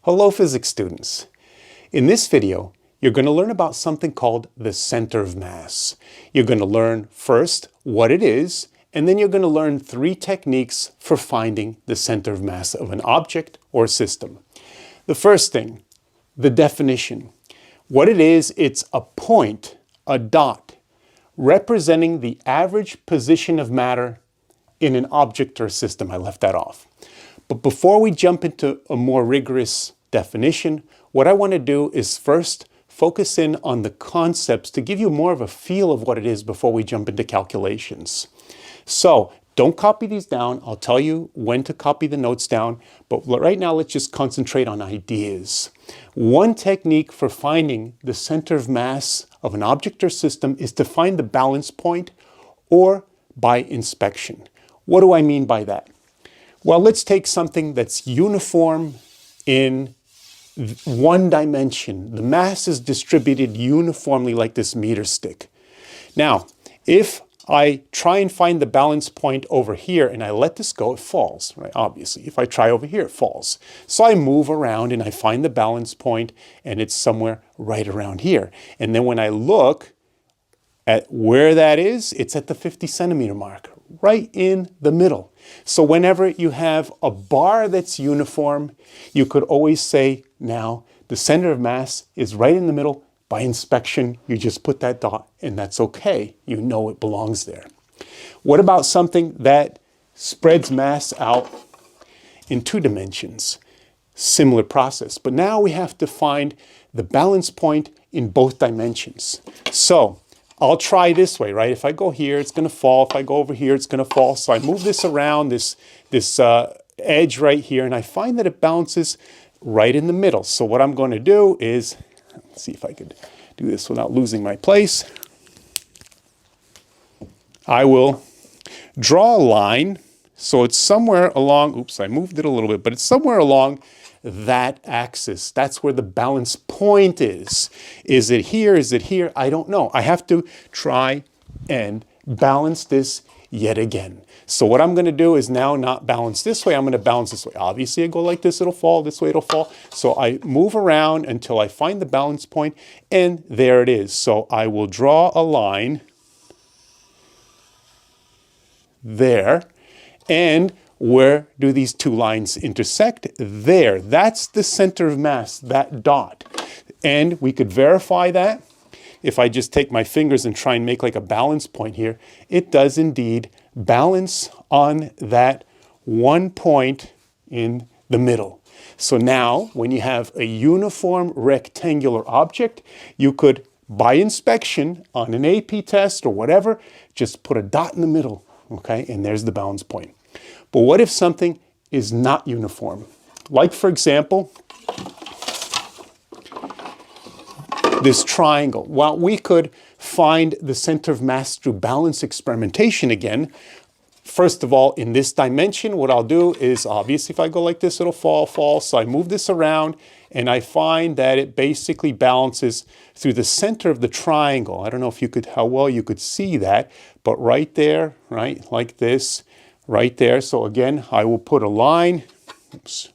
Hello physics students. In this video, you're going to learn about something called the center of mass. You're going to learn first what it is, and then you're going to learn 3 techniques for finding the center of mass of an object or system. The first thing, the definition. What it is, it's a point, a dot, representing the average position of matter in an object or system. I left that off. But before we jump into a more rigorous definition, what I want to do is first focus in on the concepts to give you more of a feel of what it is before we jump into calculations. So don't copy these down. I'll tell you when to copy the notes down, but right now let's just concentrate on ideas. One technique for finding the center of mass of an object or system is to find the balance point or by inspection. What do I mean by that? Well, let's take something that's uniform in one dimension. The mass is distributed uniformly like this meter stick. Now, if I try and find the balance point over here and I let this go, it falls, right? Obviously, if I try over here, it falls. So I move around and I find the balance point and it's somewhere right around here. And then when I look at where that is, it's at the 50 centimeter mark, right in the middle. So whenever you have a bar that's uniform, you could always say, now the center of mass is right in the middle. By inspection, you just put that dot and that's okay. You know it belongs there. What about something that spreads mass out in 2 dimensions? Similar process, but now we have to find the balance point in both dimensions. So I'll try this way, right? If I go here, it's going to fall. If I go over here, it's going to fall. So I move this around, this edge right here, and I find that it bounces right in the middle. So what I'm going to do is, let's see if I could do this without losing my place. I will draw a line. So it's somewhere along, oops, I moved it a little bit, but it's somewhere along that axis. That's where the balance point is. Is it here? Is it here? I don't know. I have to try and balance this yet again. So what I'm going to do is now not balance this way. I'm going to balance this way. Obviously, I go like this, it'll fall. This way, it'll fall. So I move around until I find the balance point, and there it is. So I will draw a line there, and where do these 2 lines intersect? There. That's the center of mass, that dot. And we could verify that. If I just take my fingers and try and make like a balance point here, it does indeed balance on that one point in the middle. So now, when you have a uniform rectangular object, you could, by inspection on an AP test or whatever, just put a dot in the middle, okay? And there's the balance point. But what if something is not uniform? Like, for example, this triangle. Well, we could find the center of mass through balance experimentation again. First of all, in this dimension, what I'll do is, obviously, if I go like this, it'll fall. So I move this around, and I find that it basically balances through the center of the triangle. I don't know if you could, how well you could see that, but right there, right, like this, right there. So again, I will put a line. Oops.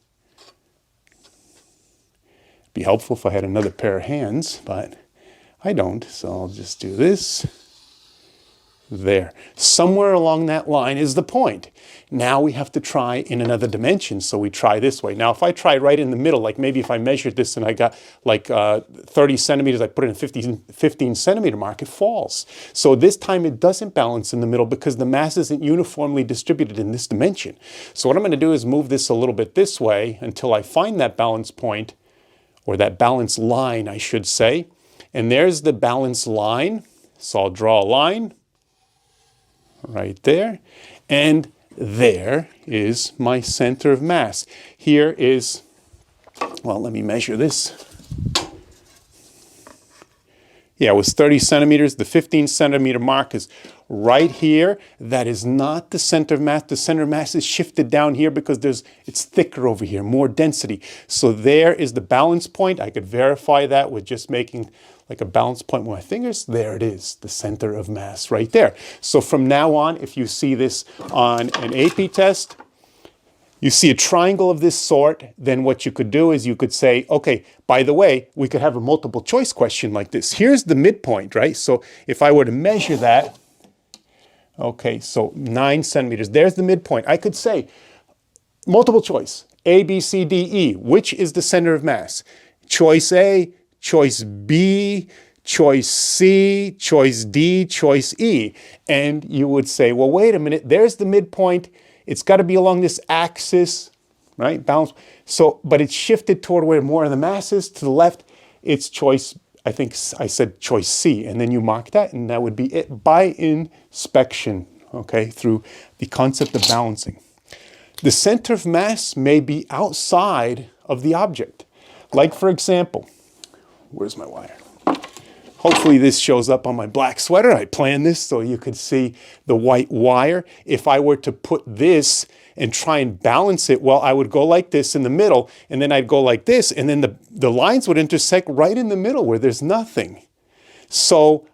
Be helpful if I had another pair of hands, but I don't. So I'll just do this. There. Somewhere along that line is the point. Now we have to try in another dimension. So we try this way. Now, if I try right in the middle, like maybe if I measured this and I got like 30 centimeters, I put it in 15 centimeter mark, it falls. So this time it doesn't balance in the middle because the mass isn't uniformly distributed in this dimension. So what I'm going to do is move this a little bit this way until I find that balance point, or that balance line, I should say. And there's the balance line. So I'll draw a line right there. And there is my center of mass. Here is, well, let me measure this. Yeah, it was 30 centimeters. The 15 centimeter mark is right here. That is not the center of mass. The center of mass is shifted down here because it's thicker over here, more density. So there is the balance point. I could verify that with just making like a balance point with my fingers. There it is, the center of mass right there. So from now on, if you see this on an AP test, you see a triangle of this sort, then what you could do is you could say, okay, by the way, we could have a multiple choice question like this. Here's the midpoint, right? So if I were to measure that, okay, so 9 centimeters, there's the midpoint. I could say, multiple choice, A, B, C, D, E. Which is the center of mass? Choice A, choice B, choice C, choice D, choice E. And you would say, well, wait a minute, there's the midpoint. It's got to be along this axis, right? Balance. So, but it's shifted toward where more of the mass is. To the left, it's choice, I think I said choice C. And then you mark that, and that would be it by inspection, okay, through the concept of balancing. The center of mass may be outside of the object. Like, for example, where's my wire? Hopefully this shows up on my black sweater. I planned this so you could see the white wire. If I were to put this and try and balance it, well, I would go like this in the middle, and then I'd go like this, and then the lines would intersect right in the middle where there's nothing. So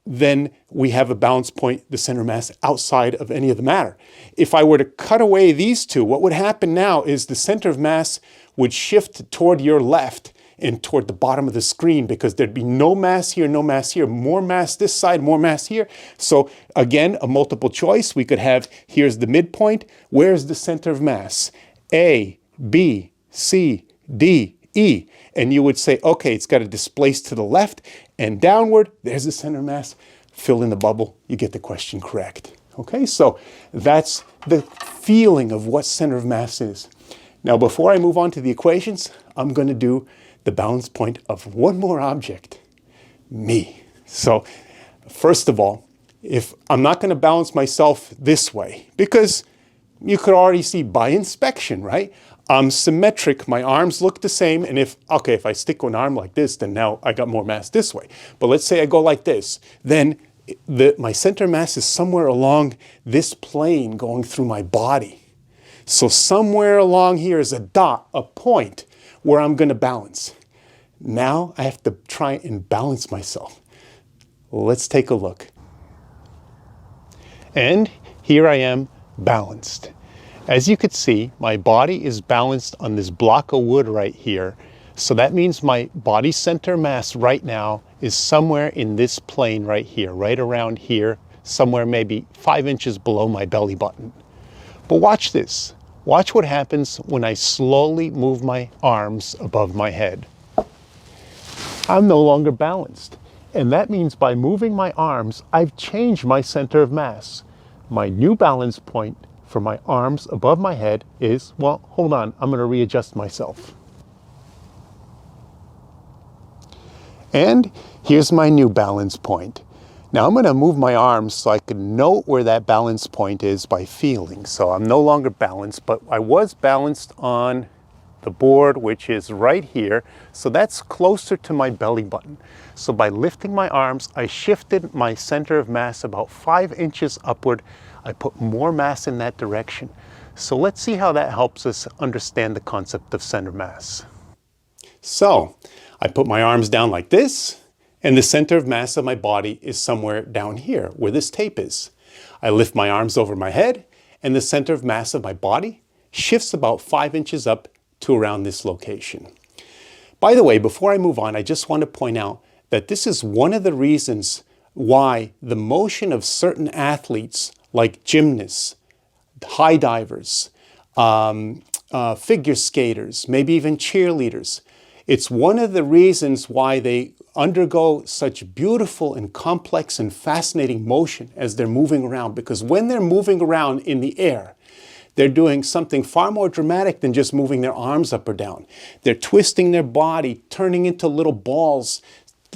then we have a balance point, the center of mass, outside of any of the matter. If I were to cut away these two, what would happen now is the center of mass would shift toward your left and toward the bottom of the screen, because there'd be no mass here, no mass here, more mass this side, more mass here. So again, a multiple choice. We could have, here's the midpoint. Where's the center of mass? A, B, C, D, E. And you would say, okay, it's got to displace to the left and downward. There's the center of mass. Fill in the bubble. You get the question correct. Okay, so that's the feeling of what center of mass is. Now, before I move on to the equations, I'm going to do the balance point of one more object, me. So first of all, if I'm not going to balance myself this way, because you could already see by inspection, right? I'm symmetric, my arms look the same, and if I stick one arm like this, then now I got more mass this way. But let's say I go like this, then my center mass is somewhere along this plane going through my body. So somewhere along here is a dot, a point, where I'm going to balance. Now I have to try and balance myself. Let's take a look. And here I am, balanced. As you could see, my body is balanced on this block of wood right here. So that means my body center mass right now is somewhere in this plane right here, right around here, somewhere maybe 5 inches below my belly button. But watch this. Watch what happens when I slowly move my arms above my head. I'm no longer balanced. And that means by moving my arms, I've changed my center of mass. My new balance point for my arms above my head is, well, hold on, I'm going to readjust myself. And here's my new balance point. Now I'm going to move my arms so I can note where that balance point is by feeling. So I'm no longer balanced, but I was balanced on the board, which is right here. So that's closer to my belly button. So by lifting my arms, I shifted my center of mass about 5 inches upward. I put more mass in that direction. So let's see how that helps us understand the concept of center mass. So I put my arms down like this, and the center of mass of my body is somewhere down here where this tape is. I lift my arms over my head, and the center of mass of my body shifts about 5 inches up to around this location. By the way, before I move on, I just want to point out that this is one of the reasons why the motion of certain athletes like gymnasts, high divers, figure skaters, maybe even cheerleaders, it's one of the reasons why they undergo such beautiful and complex and fascinating motion as they're moving around. Because when they're moving around in the air, they're doing something far more dramatic than just moving their arms up or down. They're twisting their body, turning into little balls,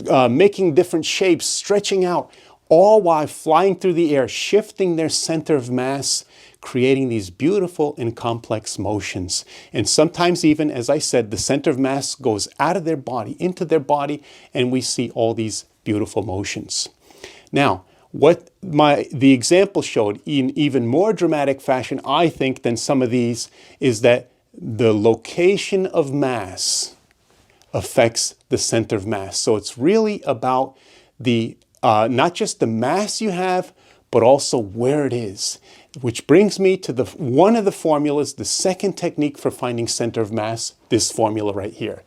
making different shapes, stretching out, all while flying through the air, shifting their center of mass, creating these beautiful and complex motions. And sometimes even, as I said, the center of mass goes out of their body, into their body, and we see all these beautiful motions. Now, what the example showed in even more dramatic fashion, I think, than some of these, is that the location of mass affects the center of mass. So it's really about the not just the mass you have, but also where it is. Which brings me to one of the formulas, the second technique for finding center of mass, this formula right here.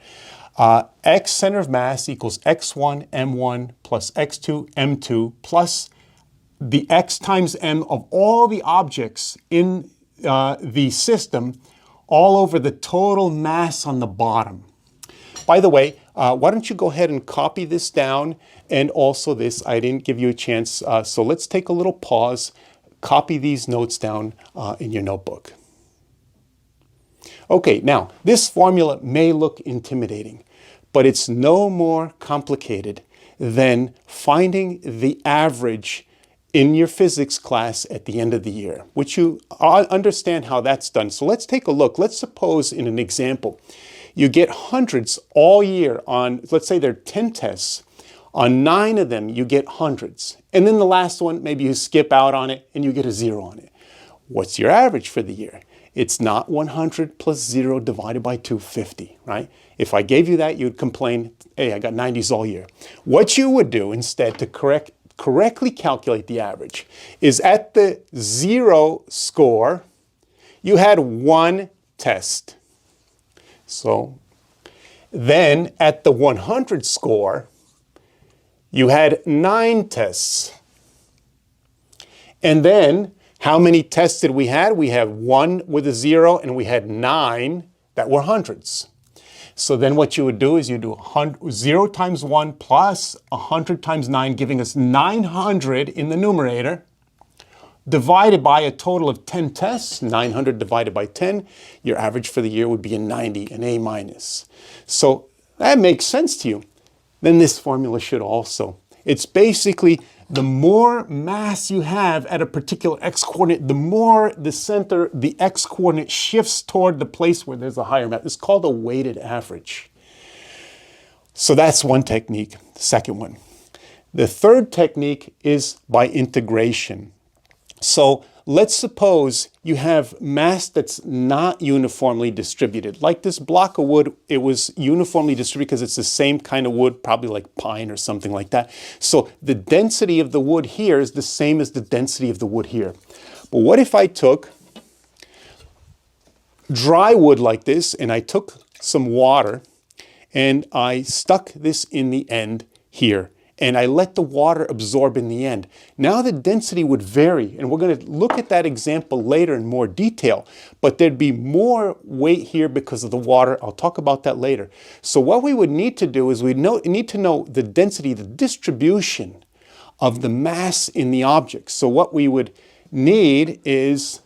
X center of mass equals x1 m1 plus x2 m2 plus the x times m of all the objects in the system all over the total mass on the bottom. By the way, why don't you go ahead and copy this down, and also this, I didn't give you a chance, so let's take a little pause, copy these notes down in your notebook. Okay, now this formula may look intimidating, but it's no more complicated than finding the average in your physics class at the end of the year, which you understand how that's done. So let's take a look. Let's suppose in an example, you get hundreds all year on, let's say there are 10 tests. On 9 of them, you get hundreds. And then the last one, maybe you skip out on it and you get a 0 on it. What's your average for the year? It's not 100 plus 0 divided by 250, right? If I gave you that, you'd complain, hey, I got 90s all year. What you would do instead to correctly calculate the average is at the 0 score, you had 1 test. So then at the 100 score, you had 9 tests. And then how many tests did we have? We had 1 with a 0 and we had 9 that were hundreds. So then what you would do is you do 0 times 1 plus 100 times 9, giving us 900 in the numerator, divided by a total of 10 tests. 900 divided by 10, your average for the year would be a 90, an A minus. So that makes sense to you. Then this formula should also. It's basically the more mass you have at a particular x-coordinate, the more the center, the x-coordinate shifts toward the place where there's a higher mass. It's called a weighted average. So that's one technique, the second one. The third technique is by integration. So let's suppose you have mass that's not uniformly distributed. Like this block of wood, it was uniformly distributed because it's the same kind of wood, probably like pine or something like that. So the density of the wood here is the same as the density of the wood here. But what if I took dry wood like this and I took some water and I stuck this in the end here, and I let the water absorb in the end? Now the density would vary, and we're going to look at that example later in more detail, but there'd be more weight here because of the water. I'll talk about that later. So what we would need to do is we need to know the density, the distribution of the mass in the object. So what we would need is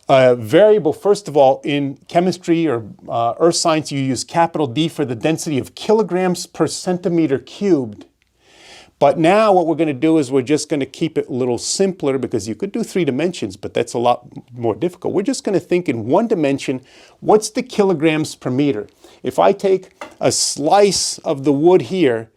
a variable. First of all, in chemistry or earth science, you use capital D for the density of kilograms per centimeter cubed. But now what we're going to do is we're just going to keep it a little simpler, because you could do 3 dimensions, but that's a lot more difficult. We're just going to think in 1 dimension, what's the kilograms per meter? If I take a slice of the wood here,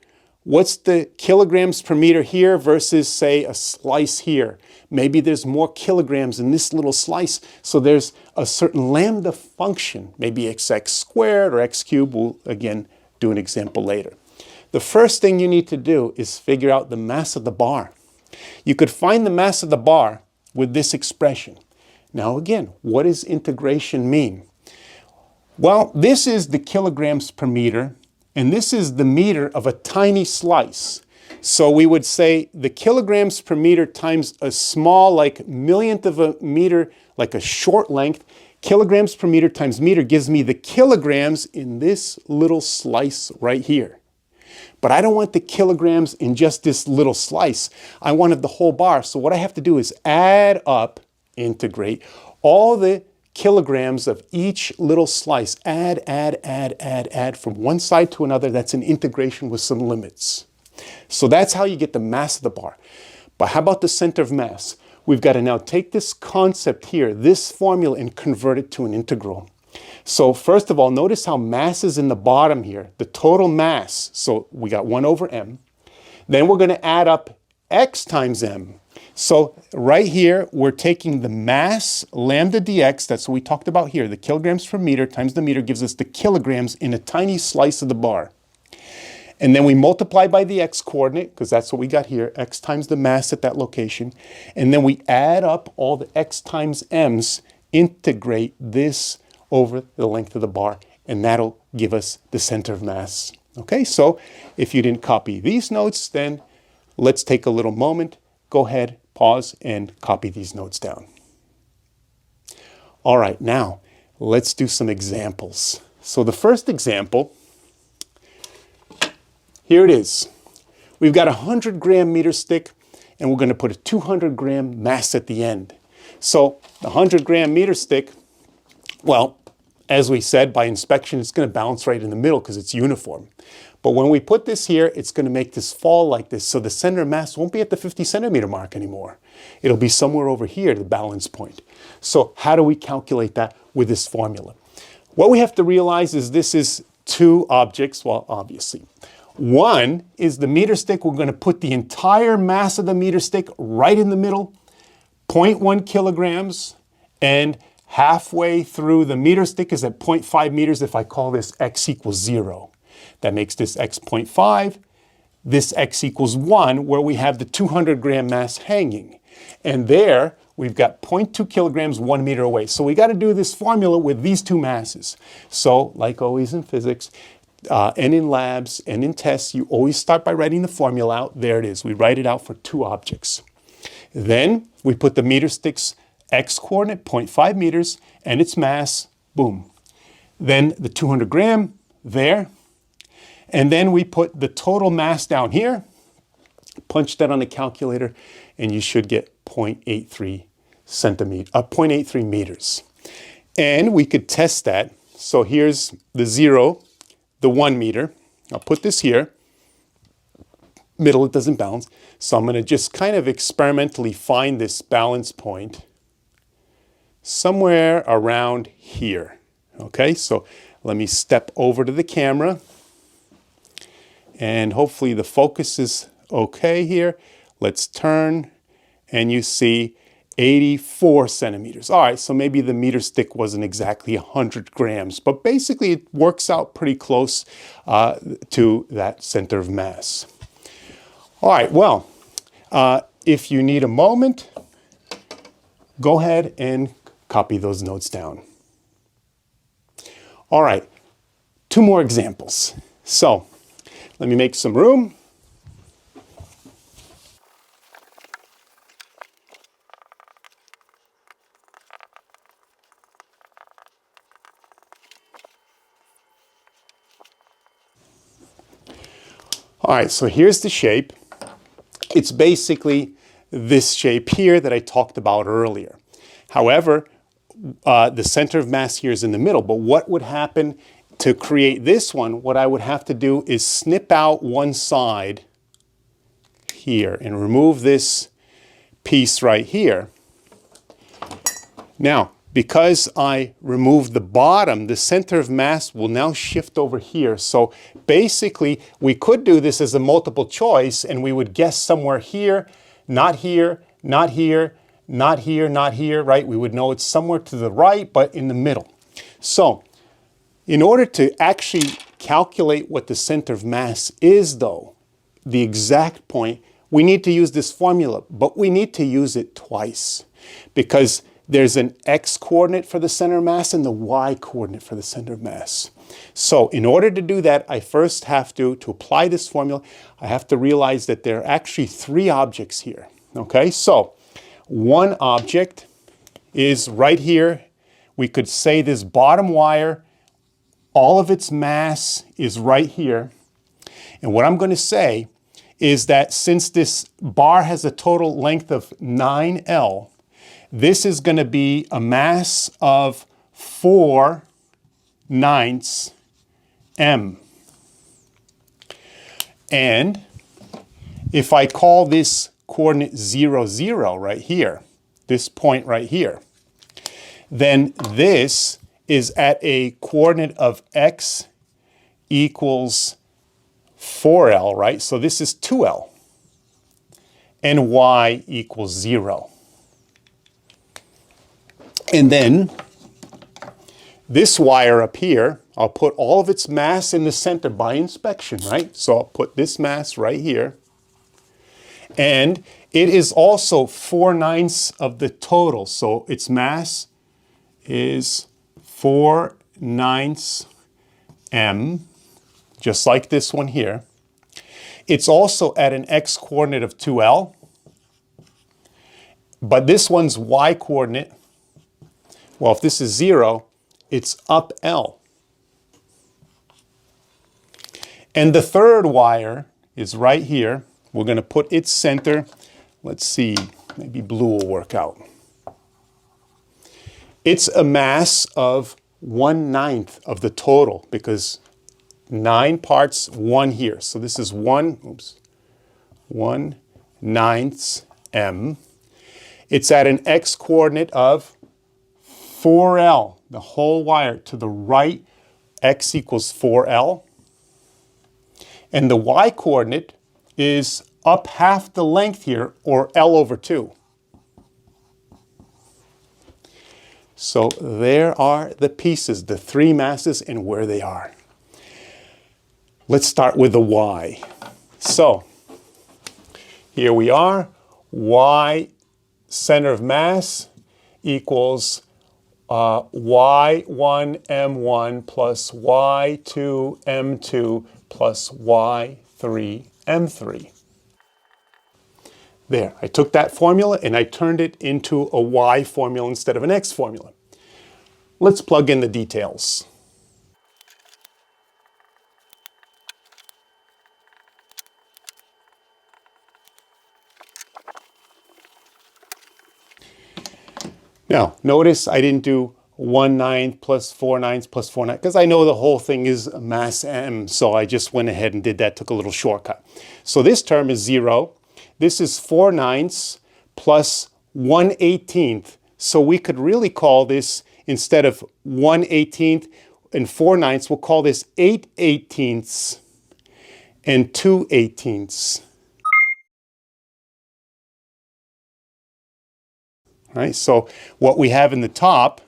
what's the kilograms per meter here versus, say, a slice here? Maybe there's more kilograms in this little slice, so there's a certain lambda function, maybe xx squared or x cubed. We'll, again, do an example later. The first thing you need to do is figure out the mass of the bar. You could find the mass of the bar with this expression. Now again, what does integration mean? Well, this is the kilograms per meter, and this is the meter of a tiny slice. So we would say the kilograms per meter times a small, like millionth of a meter, like a short length. Kilograms per meter times meter gives me the kilograms in this little slice right here. But I don't want the kilograms in just this little slice. I wanted the whole bar. So what I have to do is add up, integrate, all the kilograms of each little slice. Add from one side to another. That's an integration with some limits. So that's how you get the mass of the bar. But how about the center of mass? We've got to now take this concept here, this formula, and convert it to an integral. So first of all, notice how mass is in the bottom here, the total mass. So we got 1 over m. Then we're going to add up x times m. So right here, we're taking the mass, lambda dx, that's what we talked about here, the kilograms per meter times the meter gives us the kilograms in a tiny slice of the bar. And then we multiply by the x coordinate, because that's what we got here, x times the mass at that location. And then we add up all the x times m's, integrate this over the length of the bar, and that'll give us the center of mass. Okay, so if you didn't copy these notes, then let's take a little moment. Go ahead, pause, and copy these notes down. All right, now let's do some examples. So the first example, here it is. We've got a 100-gram meter stick, and we're going to put a 200-gram mass at the end. So the 100-gram meter stick, well, as we said, by inspection, it's going to balance right in the middle because it's uniform. But when we put this here, it's going to make this fall like this, so the center of mass won't be at the 50 centimeter mark anymore. It'll be somewhere over here, the balance point. So how do we calculate that with this formula? What we have to realize is this is two objects, well, obviously. One is the meter stick. We're going to put the entire mass of the meter stick right in the middle, 0.1 kilograms, and halfway through the meter stick is at 0.5 meters if I call this x equals 0. That makes this x 0.5, this x equals 1, where we have the 200-gram mass hanging. And there, we've got 0.2 kilograms 1 meter away. So we got to do this formula with these two masses. So, like always in physics, and in labs, and in tests, you always start by writing the formula out. There it is. We write it out for two objects. Then, we put the meter stick's x coordinate, 0.5 meters, and its mass, boom. Then the 200-gram, there. And then we put the total mass down here, punch that on the calculator, and you should get 0.83 meters. And we could test that. So here's the 0, the 1 meter. I'll put this here. Middle, it doesn't balance. So I'm going to just kind of experimentally find this balance point somewhere around here. Okay, so let me step over to the camera. And hopefully the focus is okay here. Let's turn, and you see 84 centimeters. All right, so maybe the meter stick wasn't exactly 100 grams, but basically it works out pretty close to that center of mass. All right, well, if you need a moment, go ahead and copy those notes down. All right, two more examples. So, let me make some room. All right, so here's the shape. It's basically this shape here that I talked about earlier. However, the center of mass here is in the middle, but what would happen to create this one? What I would have to do is snip out one side here and remove this piece right here. Now, because I removed the bottom, the center of mass will now shift over here. So basically, we could do this as a multiple choice, and we would guess somewhere here, not here, not here, not here, not here, right? We would know it's somewhere to the right, but in the middle. So, in order to actually calculate what the center of mass is, though, the exact point, we need to use this formula, but we need to use it twice because there's an x coordinate for the center of mass and the y coordinate for the center of mass. So in order to do that, I first have to apply this formula, I have to realize that there are actually three objects here. Okay, so one object is right here. We could say this bottom wire, all of its mass is right here. And what I'm going to say is that since this bar has a total length of 9L, this is going to be a mass of 4/9 m. And if I call this coordinate 0, 0 right here, this point right here, then this is at a coordinate of x equals 4L, right? So this is 2L. And y equals 0. And then this wire up here I'll put all of its mass in the center by inspection, right? So I'll put this mass right here. And it is also 4/9 of the total. So its mass is 4/9 m, just like this one here. It's also at an x coordinate of 2L, but this one's y coordinate, well, if this is 0, it's up L. And the third wire is right here. We're going to put its center, let's see, maybe blue will work out. It's a mass of 1/9 of the total because 9 parts, 1 here. So this is 1/9 m. It's at an x coordinate of 4L, the whole wire to the right, x equals 4L. And the y coordinate is up half the length here, or L over 2. So there are the pieces, the 3 masses and where they are. Let's start with the y. So here we are, y center of mass equals y1 m1 plus y2 m2 plus y3 m3. There, I took that formula and I turned it into a y formula instead of an x formula. Let's plug in the details. Now, notice I didn't do 1/9 plus 4/9 plus 4/9 because I know the whole thing is mass m, so I just went ahead and did that, took a little shortcut. So this term is 0. This is 4/9 plus 1/18. So we could really call this, instead of 1/18 and 4/9, we'll call this 8/18 and 2/18. Right, so what we have in the top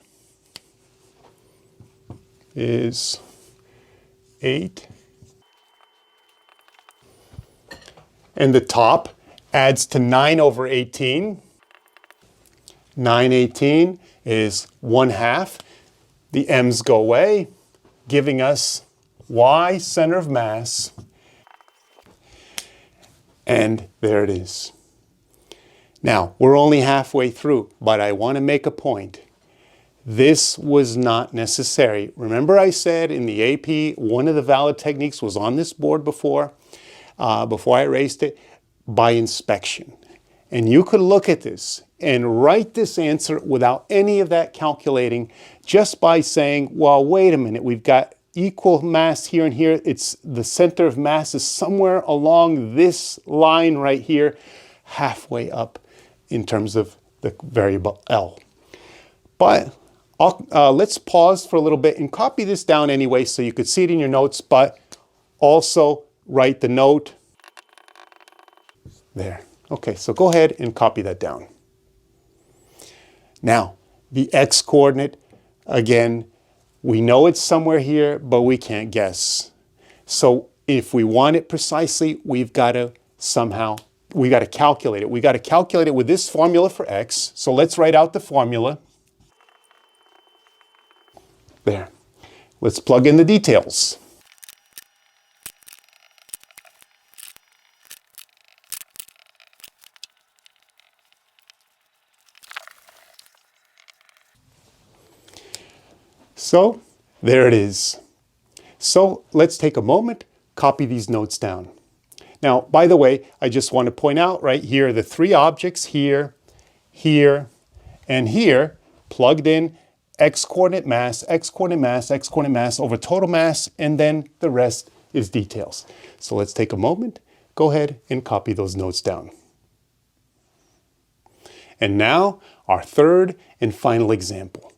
is 8. And the top adds to 9 over 18. 9/18 is 1/2. The m's go away, giving us y center of mass. And there it is. Now, we're only halfway through, but I want to make a point. This was not necessary. Remember I said in the AP, one of the valid techniques was on this board before I erased it, by inspection. And you could look at this and write this answer without any of that calculating, just by saying, well, wait a minute, we've got equal mass here and here. It's the center of mass is somewhere along this line right here, halfway up in terms of the variable L. But let's pause for a little bit and copy this down anyway so you could see it in your notes, but also write the note there. Okay, so go ahead and copy that down. Now, the x coordinate, again, we know it's somewhere here, but we can't guess. So if we want it precisely, we've got to calculate it. We got to calculate it with this formula for x. So let's write out the formula. There. Let's plug in the details. So there it is. So let's take a moment, copy these notes down. Now, by the way, I just want to point out right here, the 3 objects here, here, and here, plugged in x coordinate mass, x coordinate mass, x coordinate mass over total mass, and then the rest is details. So let's take a moment, go ahead and copy those notes down. And now, our third and final example.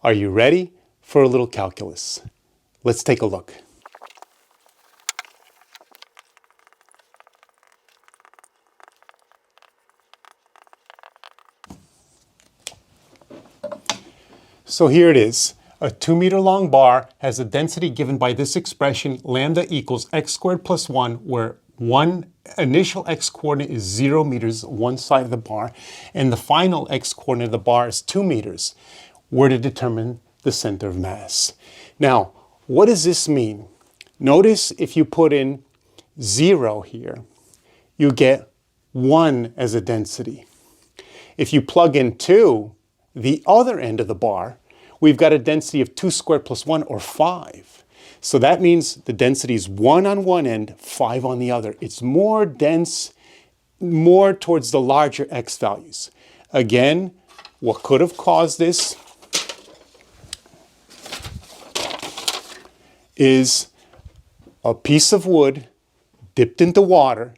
Are you ready for a little calculus? Let's take a look. So here it is. A 2-meter long bar has a density given by this expression, lambda equals x squared plus 1, where one initial x coordinate is 0 meters, one side of the bar, and the final x coordinate of the bar is 2 meters. We're to determine the center of mass. Now, what does this mean? Notice if you put in 0 here, you get 1 as a density. If you plug in 2, the other end of the bar, we've got a density of 2 squared plus 1, or 5. So that means the density is 1 on one end, 5 on the other. It's more dense, more towards the larger x values. Again, what could have caused this is a piece of wood dipped into water,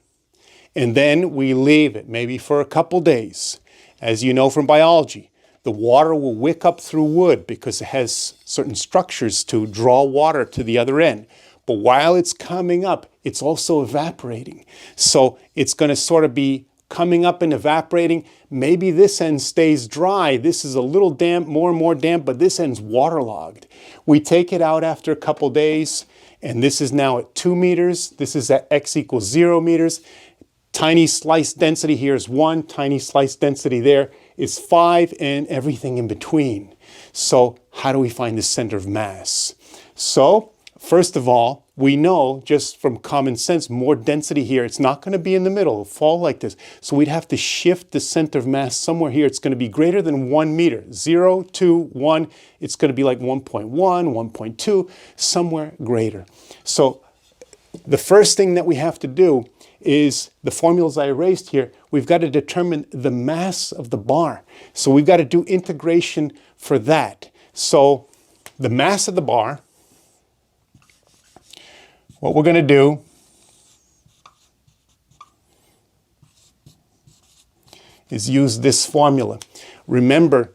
and then we leave it maybe for a couple days. As you know from biology, the water will wick up through wood because it has certain structures to draw water to the other end. But while it's coming up, it's also evaporating. So it's going to sort of be coming up and evaporating. Maybe this end stays dry. This is a little damp, more and more damp, but this end's waterlogged. We take it out after a couple days, and this is now at 2 meters. This is at x equals 0 meters. Tiny slice density here is 1, tiny slice density there is 5, and everything in between. So how do we find the center of mass? So first of all, we know just from common sense, more density here. It's not going to be in the middle, it'll fall like this. So we'd have to shift the center of mass somewhere here. It's going to be greater than 1 meter. 0, 2, 1, it's going to be like 1.1, 1.2, somewhere greater. So the first thing that we have to do is the formulas I erased here. We've got to determine the mass of the bar. So we've got to do integration for that. So the mass of the bar, what we're going to do is use this formula. Remember,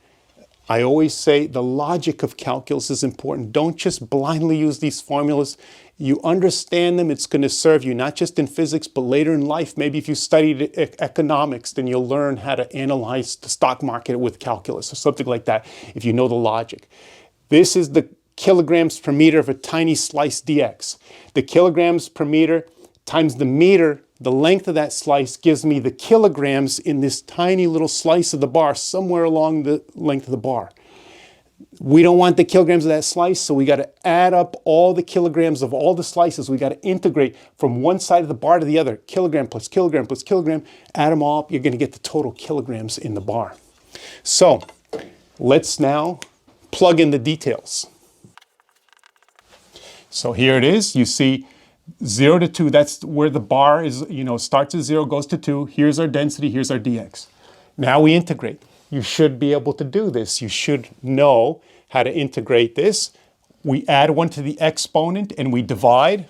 I always say the logic of calculus is important. Don't just blindly use these formulas. You understand them, it's going to serve you not just in physics, but later in life. Maybe if you studied economics, then you'll learn how to analyze the stock market with calculus or something like that, if you know the logic. This is the kilograms per meter of a tiny slice dx. The kilograms per meter times the meter, the length of that slice, gives me the kilograms in this tiny little slice of the bar, somewhere along the length of the bar. We don't want the kilograms of that slice, so we got to add up all the kilograms of all the slices. We got to integrate from one side of the bar to the other. Kilogram plus kilogram plus kilogram. Add them all up, you're going to get the total kilograms in the bar. So let's now plug in the details. So here it is. You see 0 to 2, that's where the bar is, starts at 0, goes to 2. Here's our density, here's our dx. Now we integrate. You should be able to do this. You should know how to integrate this. We add 1 to the exponent and we divide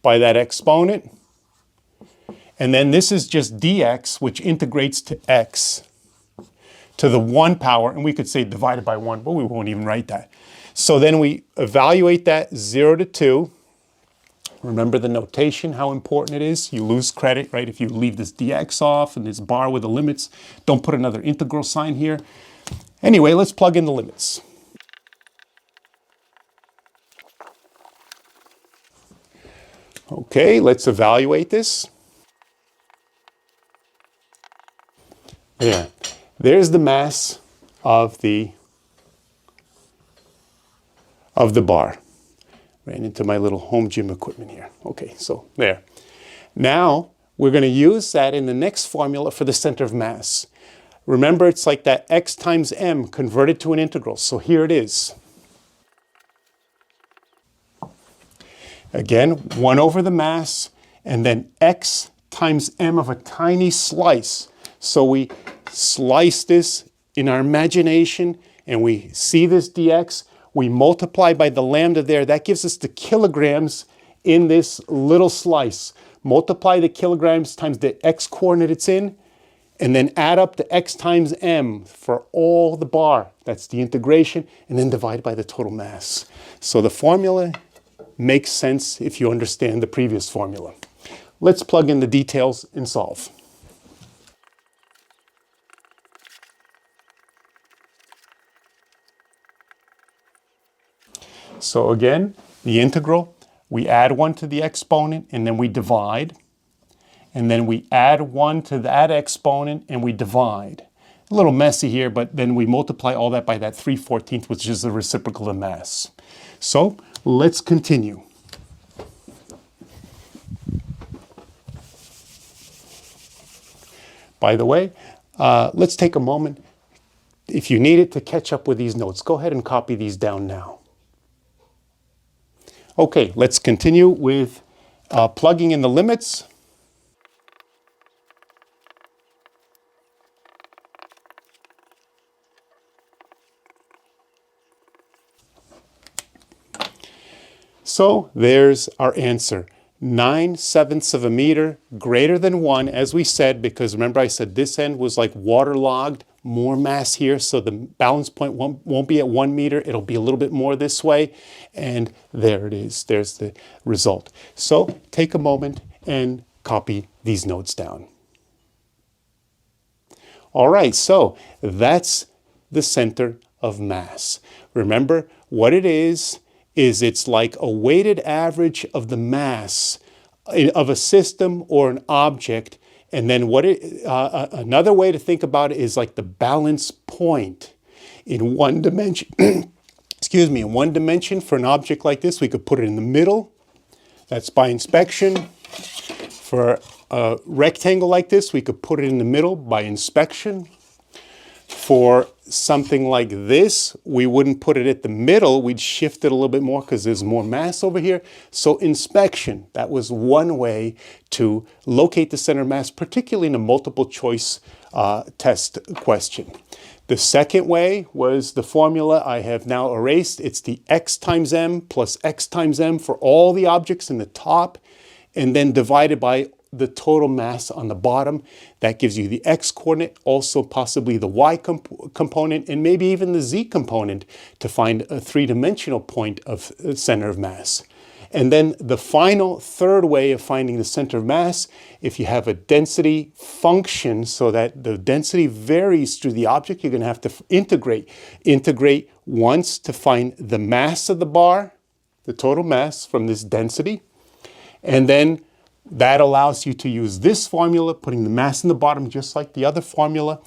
by that exponent. And then this is just dx, which integrates to x to the 1 power. And we could say divided by 1, but we won't even write that. So then we evaluate that 0 to 2. Remember the notation, how important it is. You lose credit, right? If you leave this dx off and this bar with the limits, don't put another integral sign here. Anyway, let's plug in the limits. Okay, let's evaluate this. There. There's the mass of the bar. Ran into my little home gym equipment here. Okay, so there. Now, we're going to use that in the next formula for the center of mass. Remember, it's like that x times m converted to an integral. So here it is. Again, 1 over the mass, and then x times m of a tiny slice. So we slice this in our imagination, and we see this dx. We multiply by the lambda there. That gives us the kilograms in this little slice. Multiply the kilograms times the x coordinate it's in, and then add up the x times m for all the bar. That's the integration, and then divide by the total mass. So the formula makes sense if you understand the previous formula. Let's plug in the details and solve. So again, the integral, we add 1 to the exponent and then we divide. And then we add 1 to that exponent and we divide. A little messy here, but then we multiply all that by that 3/14, which is the reciprocal of mass. So let's continue. By the way, let's take a moment, if you need it, to catch up with these notes. Go ahead and copy these down now. Okay, let's continue with plugging in the limits. So there's our answer. 9/7 of a meter greater than 1, as we said, because remember I said this end was like waterlogged, more mass here, so the balance point won't be at 1 meter, it'll be a little bit more this way, and there it is, there's the result. So take a moment and copy these notes down. All right, so that's the center of mass. Remember what it is it's like a weighted average of the mass of a system or an object. And then another way to think about it is like the balance point in one dimension. Excuse me, in one dimension for an object like this, we could put it in the middle. That's by inspection. For a rectangle like this, we could put it in the middle by inspection. For something like this, we wouldn't put it at the middle, we'd shift it a little bit more because there's more mass over here. So inspection, that was one way to locate the center of mass, particularly in a multiple choice test question. The second way was the formula I have now erased. It's the x times m plus x times m for all the objects in the top, and then divided by the total mass on the bottom. That gives you the x coordinate, also possibly the y component, and maybe even the z component to find a three-dimensional point of center of mass. And then the final third way of finding the center of mass, if you have a density function so that the density varies through the object, you're going to have to integrate. Integrate once to find the mass of the bar, the total mass from this density, and then that allows you to use this formula, putting the mass in the bottom just like the other formula,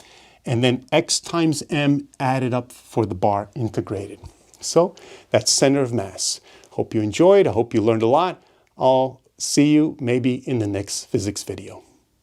and then x times m added up for the bar integrated. So that's center of mass. Hope you enjoyed. I hope you learned a lot. I'll see you maybe in the next physics video.